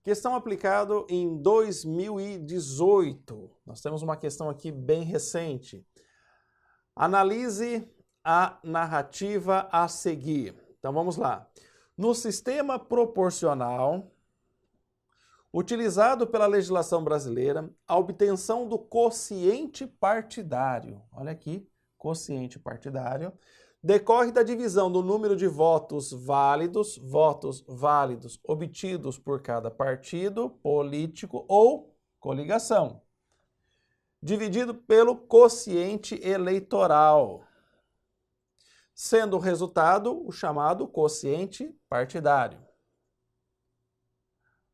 Questão aplicado em 2018. Nós temos uma questão aqui bem recente. Analise a narrativa a seguir. Então vamos lá. No sistema proporcional, utilizado pela legislação brasileira, a obtenção do quociente partidário, olha aqui, quociente partidário, decorre da divisão do número de votos válidos obtidos por cada partido político ou coligação, dividido pelo quociente eleitoral, sendo o resultado o chamado quociente partidário.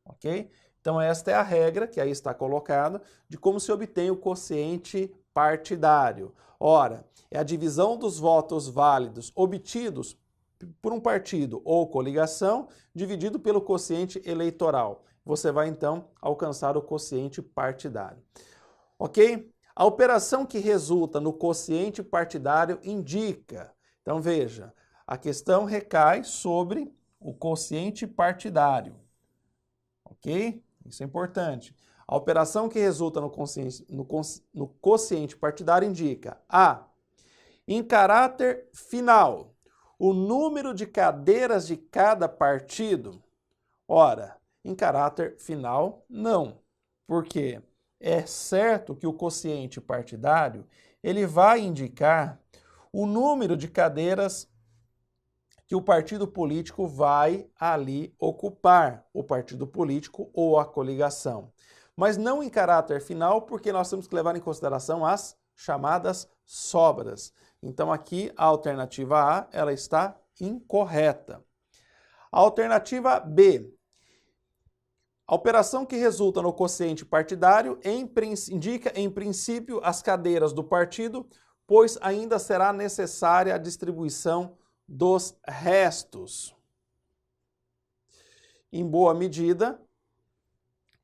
Ok? Então esta é a regra que aí está colocada de como se obtém o quociente partidário. Ora, é a divisão dos votos válidos obtidos por um partido ou coligação dividido pelo quociente eleitoral. Você vai então alcançar o quociente partidário. Ok? A operação que resulta no quociente partidário indica. Então veja, a questão recai sobre o quociente partidário. Ok? Isso é importante. A operação que resulta no quociente partidário indica a. Em caráter final, o número de cadeiras de cada partido. Ora, em caráter final, não. Por quê? É certo que o quociente partidário ele vai indicar o número de cadeiras que o partido político vai ali ocupar, o partido político ou a coligação. Mas não em caráter final, porque nós temos que levar em consideração as chamadas sobras. Então aqui a alternativa A, ela está incorreta. A alternativa B. A operação que resulta no quociente partidário indica, em princípio, as cadeiras do partido, pois ainda será necessária a distribuição dos restos. Em boa medida,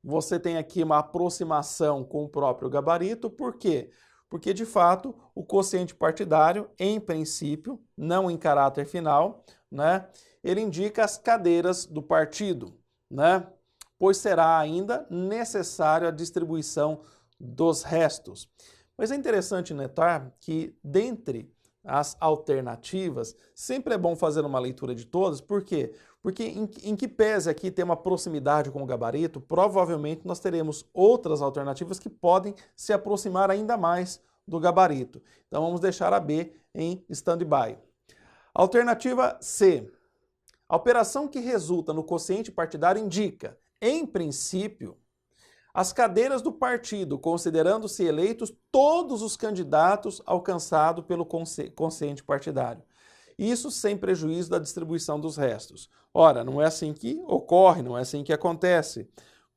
você tem aqui uma aproximação com o próprio gabarito. Por quê? Porque, de fato, o quociente partidário, em princípio, não em caráter final, né, ele indica as cadeiras do partido, né, pois será ainda necessária a distribuição dos restos. Mas é interessante notar que, dentre as alternativas, sempre é bom fazer uma leitura de todas. Por quê? Porque em que pese aqui ter uma proximidade com o gabarito, provavelmente nós teremos outras alternativas que podem se aproximar ainda mais do gabarito. Então vamos deixar a B em stand-by. Alternativa C. A operação que resulta no quociente partidário indica, em princípio, as cadeiras do partido, considerando-se eleitos todos os candidatos alcançados pelo quociente partidário. Isso sem prejuízo da distribuição dos restos. Ora, não é assim que ocorre, não é assim que acontece,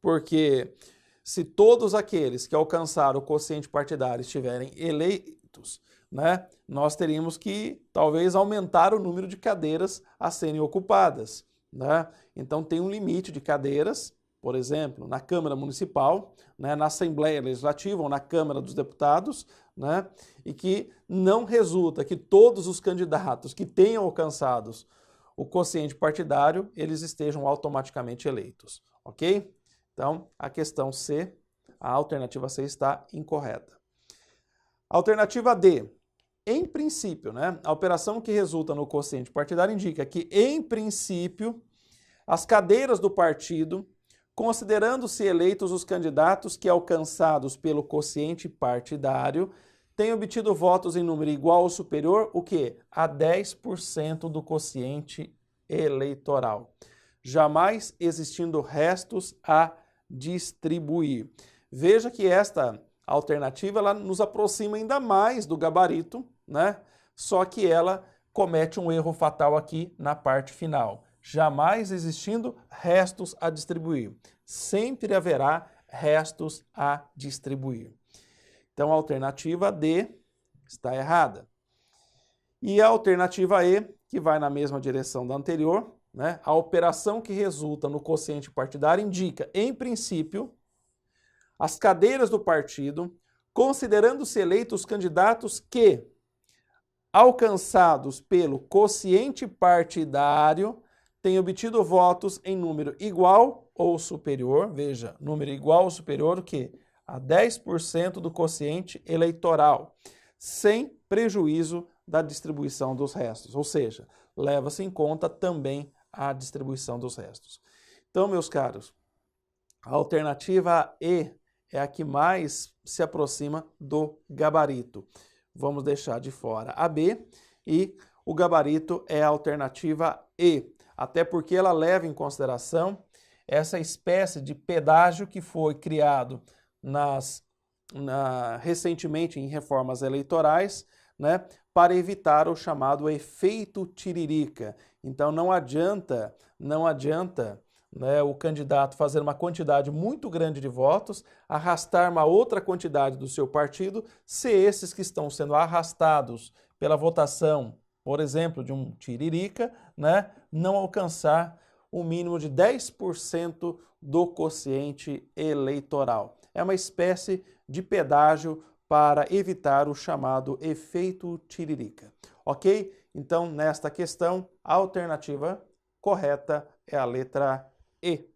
porque se todos aqueles que alcançaram o quociente partidário estiverem eleitos, né, nós teríamos que talvez aumentar o número de cadeiras a serem ocupadas, né? Então tem um limite de cadeiras. Por exemplo, na Câmara Municipal, né, na Assembleia Legislativa ou na Câmara dos Deputados, né, e que não resulta que todos os candidatos que tenham alcançado o quociente partidário, eles estejam automaticamente eleitos, ok? Então, a questão C, a alternativa C está incorreta. Alternativa D. Em princípio, né, a operação que resulta no quociente partidário indica que, em princípio, as cadeiras do partido, considerando-se eleitos os candidatos que, alcançados pelo quociente partidário, têm obtido votos em número igual ou superior, o quê? A 10% do quociente eleitoral. Jamais existindo restos a distribuir. Veja que esta alternativa ela nos aproxima ainda mais do gabarito, né? Só que ela comete um erro fatal aqui na parte final. Jamais existindo restos a distribuir. Sempre haverá restos a distribuir. Então, a alternativa D está errada. E a alternativa E, que vai na mesma direção da anterior, né? A operação que resulta no quociente partidário indica, em princípio, as cadeiras do partido, considerando-se eleitos os candidatos que, alcançados pelo quociente partidário, tem obtido votos em número igual ou superior, veja, número igual ou superior o quê? A 10% do quociente eleitoral, sem prejuízo da distribuição dos restos, ou seja, leva-se em conta também a distribuição dos restos. Então, meus caros, a alternativa E é a que mais se aproxima do gabarito. Vamos deixar de fora a B e o gabarito é a alternativa E, até porque ela leva em consideração essa espécie de pedágio que foi criado recentemente em reformas eleitorais, né, para evitar o chamado efeito tiririca. Então não adianta, né, o candidato fazer uma quantidade muito grande de votos, arrastar uma outra quantidade do seu partido, se esses que estão sendo arrastados pela votação, por exemplo, de um tiririca, né, não alcançar o mínimo de 10% do quociente eleitoral. É uma espécie de pedágio para evitar o chamado efeito tiririca. Ok? Então, nesta questão, a alternativa correta é a letra E.